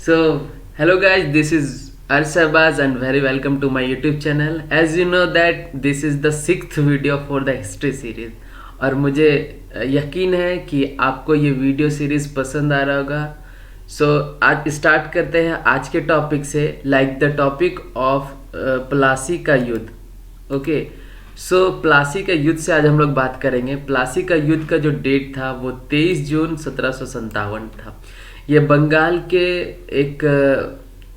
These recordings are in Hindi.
So, hello guys, this is Arshabaz and very welcome to my YouTube channel. As you know that this is the sixth video for the history series और मुझे यकीन है कि आपको ये वीडियो सीरीज पसंद आ रहा होगा. सो आज स्टार्ट करते हैं आज के टॉपिक से, like the topic of Plassey का युद्ध. ओके, सो प्लासी का युद्ध से आज हम लोग बात करेंगे. प्लासी का युद्ध का जो डेट था वो 23 जून 1757 था. ये बंगाल के एक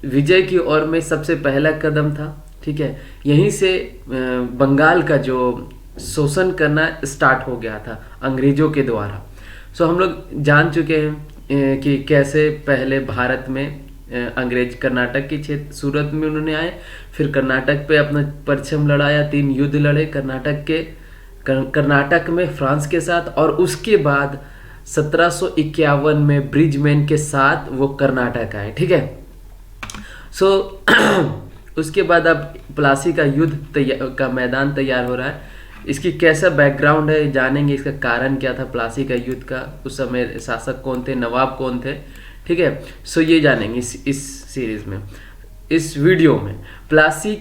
विजय की ओर में सबसे पहला कदम था. ठीक है, यहीं से बंगाल का जो शोषण करना स्टार्ट हो गया था अंग्रेजों के द्वारा. सो हम लोग जान चुके हैं कि कैसे पहले भारत में अंग्रेज कर्नाटक के क्षेत्र सूरत में उन्होंने आए, फिर कर्नाटक पे अपना परचम लड़ाया, 3 युद्ध लड़े कर्नाटक में फ्रांस के साथ, और उसके बाद 1751 में ब्रिजमैन के साथ वो कर्नाटक आए. ठीक है, सो उसके बाद अब प्लासी का युद्ध का मैदान तैयार हो रहा है. इसकी कैसा बैकग्राउंड है जानेंगे, इसका कारण क्या था प्लासी का युद्ध का, उस समय शासक कौन थे, नवाब कौन थे. ठीक है, सो ये जानेंगे इस सीरीज में, इस वीडियो में. प्लासी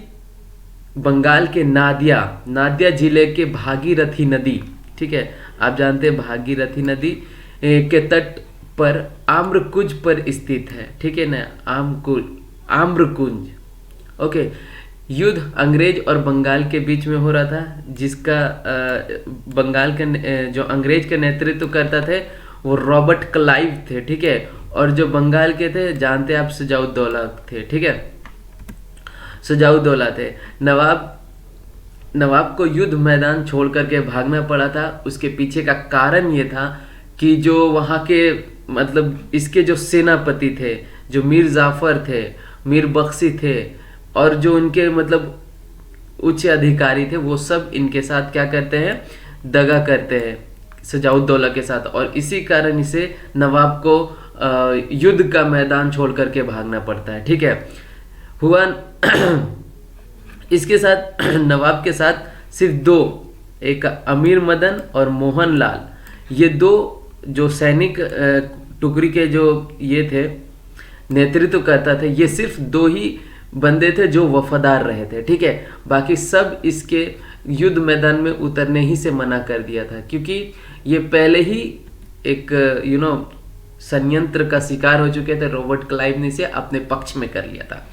बंगाल के नादिया जिले के भागीरथी नदी, ठीक है, आप जानते हैं भागीरथी नदी के तट पर आम्रकुंज पर स्थित है. ठीक है ना, आम्रकुंज. ओके, युद्ध अंग्रेज और बंगाल के बीच में हो रहा था, जिसका बंगाल के जो अंग्रेज का नेतृत्व करता थे वो रॉबर्ट क्लाइव थे. ठीक है, और जो बंगाल के थे जानते आप सजाउद्दौला थे. ठीक है, सजाउद्दौला थे. नवाब को युद्ध मैदान छोड़ करके भागना पड़ा था. उसके पीछे का कारण ये था कि जो वहाँ के मतलब इसके जो सेनापति थे, जो मीर जाफर थे, मीर बख्शी थे, और जो उनके मतलब उच्च अधिकारी थे, वो सब इनके साथ क्या करते हैं, दगा करते हैं सजाउद्दौला के साथ, और इसी कारण इसे नवाब को युद्ध का मैदान छोड़ करके भागना पड़ता है. ठीक है, हुआ इसके साथ नवाब के साथ सिर्फ 2, एक अमीर मदन और मोहन लाल, ये 2 जो सैनिक टुकड़ी के जो ये थे नेतृत्व करता थे, ये सिर्फ 2 ही बंदे थे जो वफादार रहे थे. ठीक है, बाकी सब इसके युद्ध मैदान में उतरने ही से मना कर दिया था, क्योंकि ये पहले ही एक संयंत्र का शिकार हो चुके थे. रॉबर्ट क्लाइव ने इसे अपने पक्ष में कर लिया था.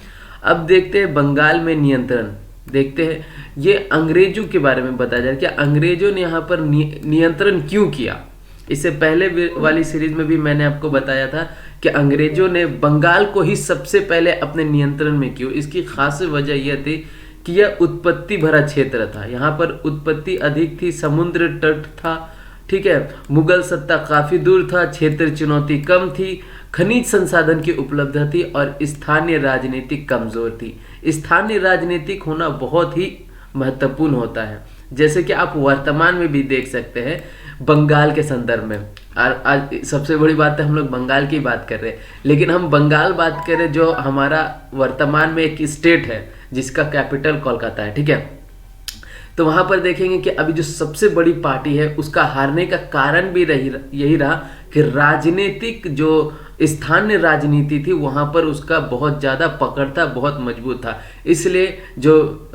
अब देखते हैं बंगाल में नियंत्रण, देखते हैं ये अंग्रेजों के बारे में बताया जाए कि अंग्रेजों ने यहाँ पर नियंत्रण क्यों किया. इससे पहले वाली सीरीज में भी मैंने आपको बताया था कि अंग्रेजों ने बंगाल को ही सबसे पहले अपने नियंत्रण में क्यों. इसकी खास वजह यह थी कि यह उत्पत्ति भरा क्षेत्र था, यहाँ पर उत्पत्ति अधिक थी, समुद्र तट था. ठीक है, मुगल सत्ता काफी दूर था, क्षेत्र चुनौती कम थी, खनिज संसाधन की उपलब्धता थी, और स्थानीय राजनीति कमजोर थी. स्थानीय राजनीतिक होना बहुत ही महत्वपूर्ण होता है, जैसे कि आप वर्तमान में भी देख सकते हैं बंगाल के संदर्भ में. आज सबसे बड़ी बात है हम लोग बंगाल की बात कर रहे हैं, लेकिन हम बंगाल बात करें जो हमारा वर्तमान में एक स्टेट है जिसका कैपिटल कोलकाता है. ठीक है, तो वहां पर देखेंगे कि अभी जो सबसे बड़ी पार्टी है उसका हारने का कारण भी यही रहा कि राजनीतिक जो स्थानीय राजनीति थी वहां पर उसका बहुत ज़्यादा पकड़ था, बहुत मजबूत था. इसलिए जो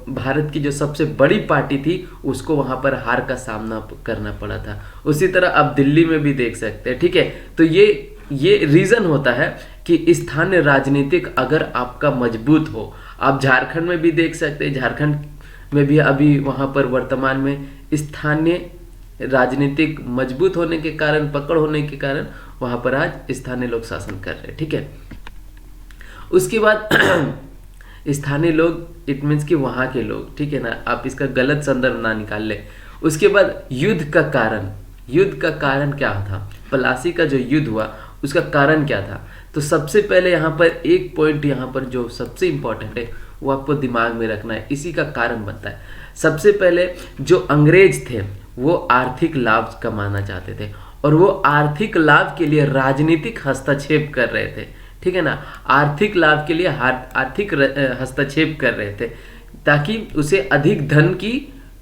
भारत की जो सबसे बड़ी पार्टी थी उसको वहां पर हार का सामना करना पड़ा था. उसी तरह आप दिल्ली में भी देख सकते हैं. ठीक है, तो ये रीज़न होता है कि स्थानीय राजनीतिक अगर आपका मजबूत हो. आप झारखंड में भी देख सकते हैं, झारखंड में भी अभी वहां पर वर्तमान में स्थानीय राजनीतिक मजबूत होने के कारण, पकड़ होने के कारण वहां पर आज स्थानीय लोग शासन कर रहे हैं. ठीक है, उसके बाद स्थानीय लोग इट मीन्स कि वहां के लोग. ठीक है ना, आप इसका गलत संदर्भ ना निकाल ले. उसके बाद युद्ध का कारण क्या था, प्लासी का जो युद्ध हुआ उसका कारण क्या था. तो सबसे पहले यहाँ पर एक पॉइंट यहाँ पर जो सबसे इंपॉर्टेंट है वो आपको दिमाग में रखना है, इसी का कारण बनता है. सबसे पहले जो अंग्रेज थे वो आर्थिक लाभ कमाना चाहते थे, और वो आर्थिक लाभ के लिए राजनीतिक हस्तक्षेप कर रहे थे. ठीक है ना, आर्थिक लाभ के लिए आर्थिक हस्तक्षेप कर रहे थे ताकि उसे अधिक धन की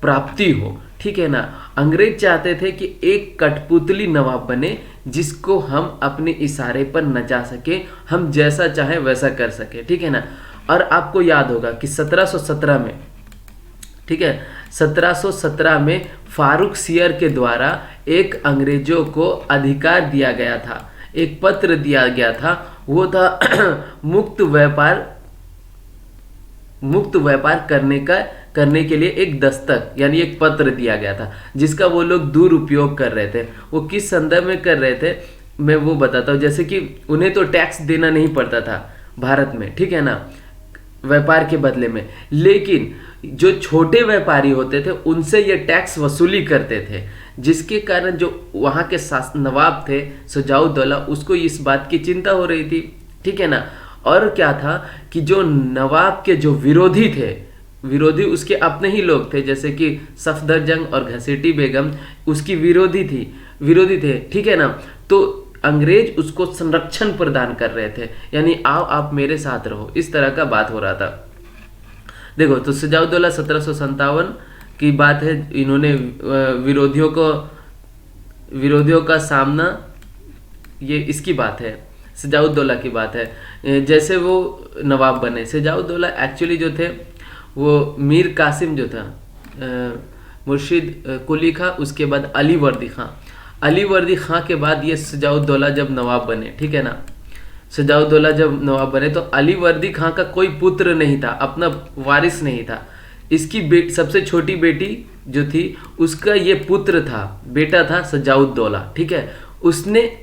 प्राप्ति हो. ठीक है ना। अंग्रेज चाहते थे कि एक कठपुतली नवाब बने जिसको हम अपने इशारे पर नचा सके, हम जैसा चाहे वैसा कर सके, ठीक है ना। और आपको याद होगा कि 1717 में, ठीक है, 1717 में फारूक सियर के द्वारा एक अंग्रेजों को अधिकार दिया गया था, एक पत्र दिया गया था, वो था मुक्त व्यापार करने के लिए एक दस्तक, यानी एक पत्र दिया गया था जिसका वो लोग दुरुपयोग कर रहे थे। वो किस संदर्भ में कर रहे थे मैं वो बताता हूँ। जैसे कि उन्हें तो टैक्स देना नहीं पड़ता था भारत में, ठीक है ना, व्यापार के बदले में, लेकिन जो छोटे व्यापारी होते थे उनसे ये टैक्स वसूली करते थे, जिसके कारण जो वहाँ के नवाब थे शुजाउद्दौला, उसको इस बात की चिंता हो रही थी, ठीक है ना। और क्या था कि जो नवाब के जो विरोधी थे, विरोधी उसके अपने ही लोग थे, जैसे कि सफदरजंग और घसीटी बेगम उसकी विरोधी थे, ठीक है ना। तो अंग्रेज उसको संरक्षण प्रदान कर रहे थे, यानी आओ आप मेरे साथ रहो, इस तरह का बात हो रहा था। देखो तो शुजाउद्दौला 1757 की बात है, इन्होंने विरोधियों का सामना, ये इसकी बात है, शुजाउद्दौला की बात है। जैसे वो नवाब बने, शुजाउद्दौला एक्चुअली जो थे वो मीर कासिम जो था, मुर्शिद कुली खां, उसके बाद अली वर्दी खां के बाद ये शुजाउद्दौला जब नवाब बने, ठीक है ना। शुजाउद्दौला जब नवाब बने तो अली वर्दी खां का कोई पुत्र नहीं था, अपना वारिस नहीं था। इसकी सबसे छोटी बेटी जो थी उसका ये पुत्र था, बेटा था शुजाउद्दौला, ठीक है। उसने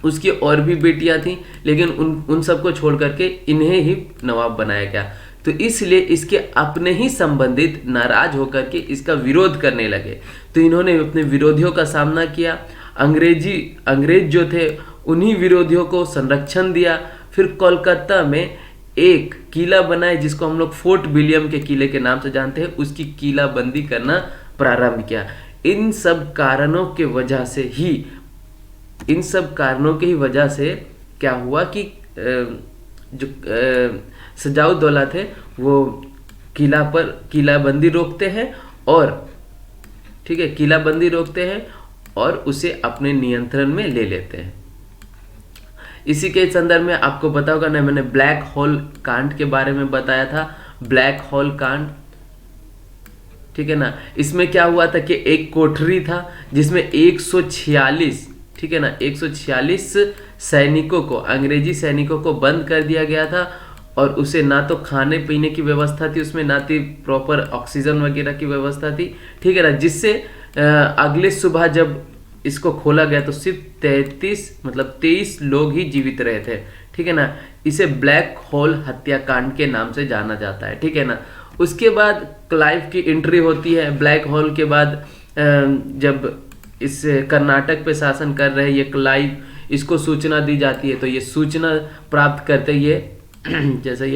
उसकी और भी बेटियां थी, लेकिन उन सबको छोड़ करके इन्हें ही नवाब बनाया गया। तो इसलिए इसके अपने ही संबंधित नाराज होकर के इसका विरोध करने लगे, तो इन्होंने अपने विरोधियों का सामना किया। अंग्रेज जो थे उन्हीं विरोधियों को संरक्षण दिया। फिर कोलकाता में एक किला बनाए जिसको हम लोग फोर्ट विलियम के किले के नाम से जानते हैं, उसकी किलाबंदी करना प्रारंभ किया। इन सब कारणों की वजह से क्या हुआ कि जो शुजाउद्दौला थे वो किलाबंदी रोकते हैं, और ठीक है, किलाबंदी रोकते हैं और उसे अपने नियंत्रण में ले लेते हैं। इसी के संदर्भ में आपको पता होगा ना, मैंने ब्लैक होल कांड के बारे में बताया था, ब्लैक होल कांड, ठीक है ना। इसमें क्या हुआ था कि एक कोठरी था जिसमें 146, ठीक है ना, 146 सैनिकों को, अंग्रेजी सैनिकों को बंद कर दिया गया था, और उसे ना तो खाने पीने की व्यवस्था थी उसमें, ना थी प्रॉपर ऑक्सीजन वगैरह की व्यवस्था थी, ठीक है ना। जिससे अगले सुबह जब इसको खोला गया तो सिर्फ 23 लोग ही जीवित रहे थे, ठीक है ना। इसे ब्लैक होल हत्याकांड के नाम से जाना जाता है, ठीक है ना। उसके बाद क्लाइव की एंट्री होती है। ब्लैक होल के बाद जब इस कर्नाटक पे शासन कर रहे ये क्लाइव, इसको सूचना दी जाती है, तो ये सूचना प्राप्त करते ये जैसे ये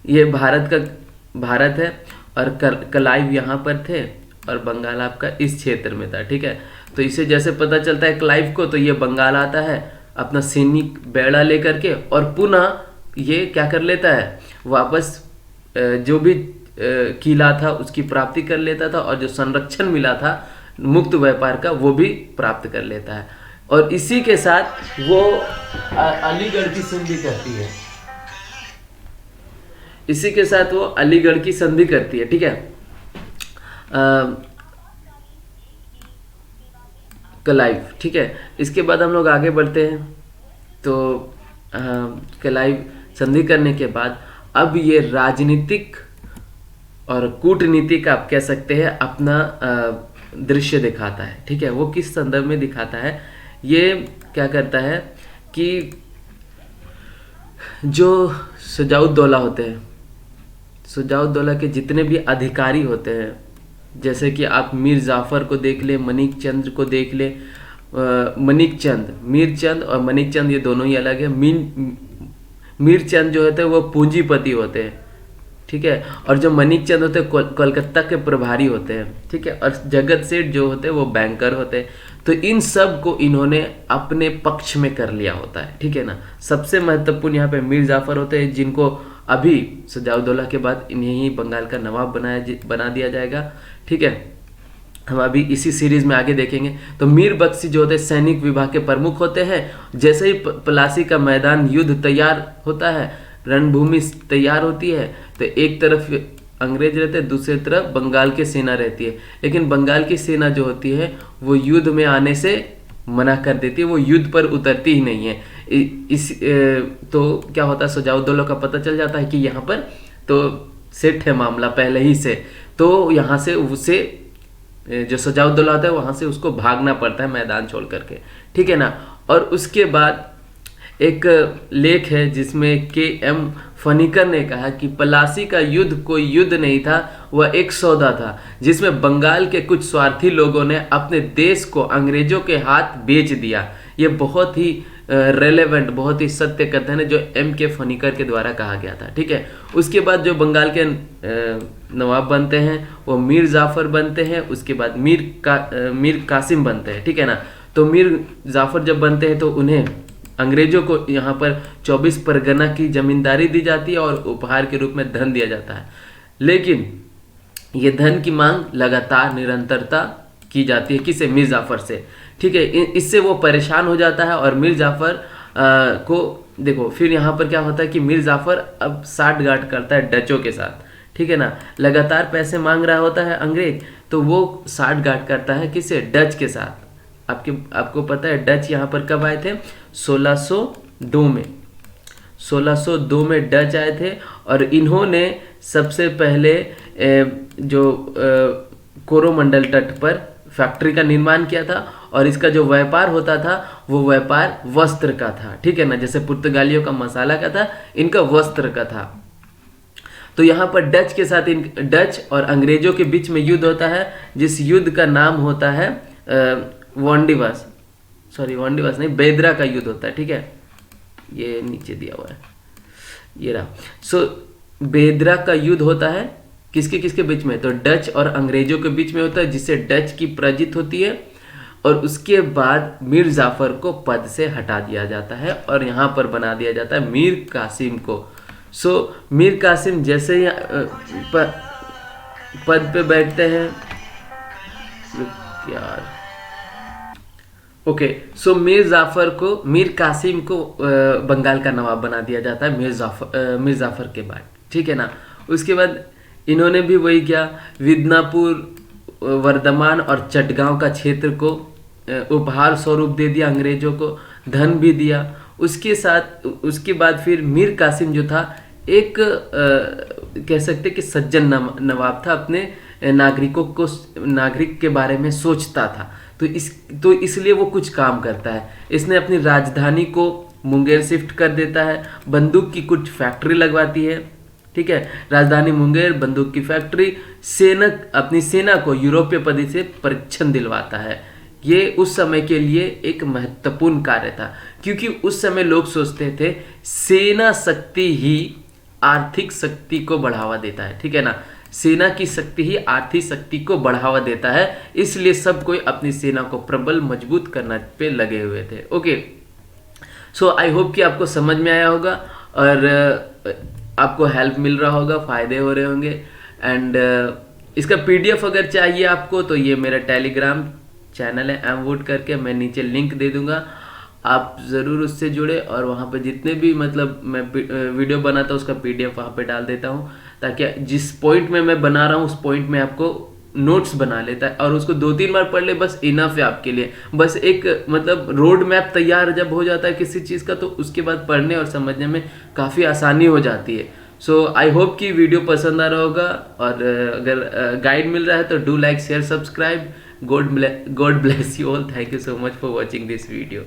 ये भारत है, और क्लाइव यहाँ पर थे, और बंगाल आपका इस क्षेत्र में था, ठीक है। तो इसे जैसे पता चलता है क्लाइव को, तो ये बंगाल आता है अपना सैनिक बेड़ा लेकर के, और पुनः ये क्या कर लेता है, वापस जो भी किला था उसकी प्राप्ति कर लेता था, और जो संरक्षण मिला था मुक्त व्यापार का वो भी प्राप्त कर लेता है। और इसी के साथ वो अलीगढ़ की संधि करती है, इसी के साथ वो अलीगढ़ की संधि करती है, ठीक है। क्लाइव, ठीक है। इसके बाद हम लोग आगे बढ़ते हैं। तो क्लाइव संधि करने के बाद अब ये राजनीतिक और कूटनीतिक आप कह सकते हैं अपना दृश्य दिखाता है, ठीक है। वो किस संदर्भ में दिखाता है, ये क्या करता है कि जो शुजाउद्दौला होते हैं, शुजाउद्दौला के जितने भी अधिकारी होते हैं, जैसे कि आप मीर जाफर को देख ले, मणिकचंद को देख ले, मीरचंद और मणिकचंद ये दोनों ही अलग है। मीरचंद जो होते हैं वो पूंजीपति होते हैं, ठीक है, और जो मणिकचंद होते हैं कोलकाता के प्रभारी होते हैं, ठीक है, और जगत सेठ जो होते हैं वो बैंकर होते हैं। तो इन सब को इन्होंने अपने पक्ष में कर लिया होता है, ठीक है ना। सबसे महत्वपूर्ण यहाँ पे मीर जाफर होते हैं, जिनको अभी सजाउद्दौला के बाद इन्हें ही बंगाल का नवाब बना दिया जाएगा। ठीक है, हम अभी इसी सीरीज में आगे देखेंगे। तो मीर बख्शी जो होते हैं सैनिक विभाग के प्रमुख होते हैं। जैसे ही प्लासी का मैदान युद्ध तैयार होता है, रणभूमि तैयार होती है, तो एक तरफ अंग्रेज रहते हैं, दूसरी तरफ बंगाल की सेना रहती है। लेकिन बंगाल की सेना जो होती है वो युद्ध में आने से मना कर देती है, वो युद्ध पर उतरती ही नहीं है। तो क्या होता है, सजाउद्दौला का पता चल जाता है कि यहाँ पर तो सेट है मामला पहले ही से, तो यहाँ से उसे जो सजाउद्दौला होता है वहाँ से उसको भागना पड़ता है मैदान छोड़ करके। ठीक है ना। और उसके बाद एक लेख है जिसमें के.एम. फनीकर ने कहा कि प्लासी का युद्ध कोई युद्ध नहीं था, वह एक सौदा था जिसमें बंगाल के कुछ स्वार्थी लोगों ने अपने देश को अंग्रेजों के हाथ बेच दिया। ये बहुत ही रेलेवेंट, बहुत ही सत्य कथन है जो M.K. फनीकर के द्वारा कहा गया था। ठीक है। उसके बाद जो बंगाल के नवाब बनते हैं वो मीर जाफर बनते हैं, उसके बाद मीर कासिम बनते हैं। ठीक है ना। तो मीर जाफर जब बनते हैं तो उन्हें अंग्रेजों को यहाँ पर 24 परगना की जमींदारी दी जाती है और उपहार के रूप में धन दिया जाता है। लेकिन ये धन की मांग लगातार निरंतरता की जाती है, किसे? मीर जाफर से। ठीक है। इससे वो परेशान हो जाता है और मीर जाफर को देखो फिर यहाँ पर क्या होता है कि मीर जाफर अब साठगांठ करता है डचों के साथ। ठीक है ना। लगातार पैसे मांग रहा होता है अंग्रेज, तो वो साठगांठ करता है किसे? डच के साथ। आपको पता है डच यहाँ पर कब आए थे? 1602 में। 1602 में डच आए थे और इन्होंने सबसे पहले जो कोरोमंडल तट पर फैक्ट्री का निर्माण किया था और इसका जो व्यापार होता था वो व्यापार वस्त्र का था। ठीक है ना। जैसे पुर्तगालियों का मसाला का था, इनका वस्त्र का था। तो यहाँ पर डच के साथ डच और अंग्रेजों के बीच में युद्ध होता है, जिस युद्ध का नाम होता है वांडीवास नहीं, बेदरा का युद्ध होता है। ठीक है, ये नीचे दिया हुआ है, ये रहा। सो बेदरा का युद्ध होता है किसके बीच में? तो डच और अंग्रेजों के बीच में होता है, जिससे डच की पराजित होती है और उसके बाद मीर जाफर को पद से हटा दिया जाता है और यहाँ पर बना दिया जाता है मीर कासिम को। सो मीर कासिम जैसे ही पद पे बैठते हैं यार, ओके। सो मीर कासिम को बंगाल का नवाब बना दिया जाता है मीर जाफर के बाद। ठीक है ना। उसके बाद इन्होंने भी वही किया, विदनापुर, वर्धमान और चटगांव का क्षेत्र को उपहार स्वरूप दे दिया अंग्रेजों को, धन भी दिया। उसके बाद फिर मीर कासिम जो था एक कह सकते कि सज्जन नवाब था, अपने नागरिक के बारे में सोचता था। तो इसलिए वो कुछ काम करता है। इसने अपनी राजधानी को मुंगेर शिफ्ट कर देता है, बंदूक की कुछ फैक्ट्री लगवाती है। ठीक है। राजधानी मुंगेर, बंदूक की फैक्ट्री, अपनी सेना को यूरोपीय पद्धति से परीक्षण दिलवाता है। ये उस समय के लिए एक महत्वपूर्ण कार्य था, क्योंकि उस समय लोग सोचते थे सेना शक्ति ही आर्थिक शक्ति को बढ़ावा देता है। ठीक है ना। सेना की शक्ति ही आर्थिक शक्ति को बढ़ावा देता है, इसलिए सब कोई अपनी सेना को प्रबल मजबूत करने पे लगे हुए थे। ओके। सो आई होप कि आपको समझ में आया होगा और आपको हेल्प मिल रहा होगा, फायदे हो रहे होंगे। एंड इसका PDF अगर चाहिए आपको तो ये मेरा टेलीग्राम चैनल है एमवुड करके, मैं नीचे लिंक दे दूंगा, आप ज़रूर उससे जुड़े और वहाँ पे जितने भी मतलब मैं वीडियो बनाता हूँ उसका PDF वहाँ पे डाल देता हूँ, ताकि जिस पॉइंट में मैं बना रहा हूँ उस पॉइंट में आपको नोट्स बना लेता है और उसको 2-3 बार पढ़ ले, बस इनफ है आपके लिए। बस एक मतलब रोड मैप तैयार जब हो जाता है किसी चीज़ का, तो उसके बाद पढ़ने और समझने में काफ़ी आसानी हो जाती है। सो आई होप कि वीडियो पसंद आ रहा होगा और अगर गाइड मिल रहा है तो do like, share, subscribe. God bless you all. Thank you so much for watching this video.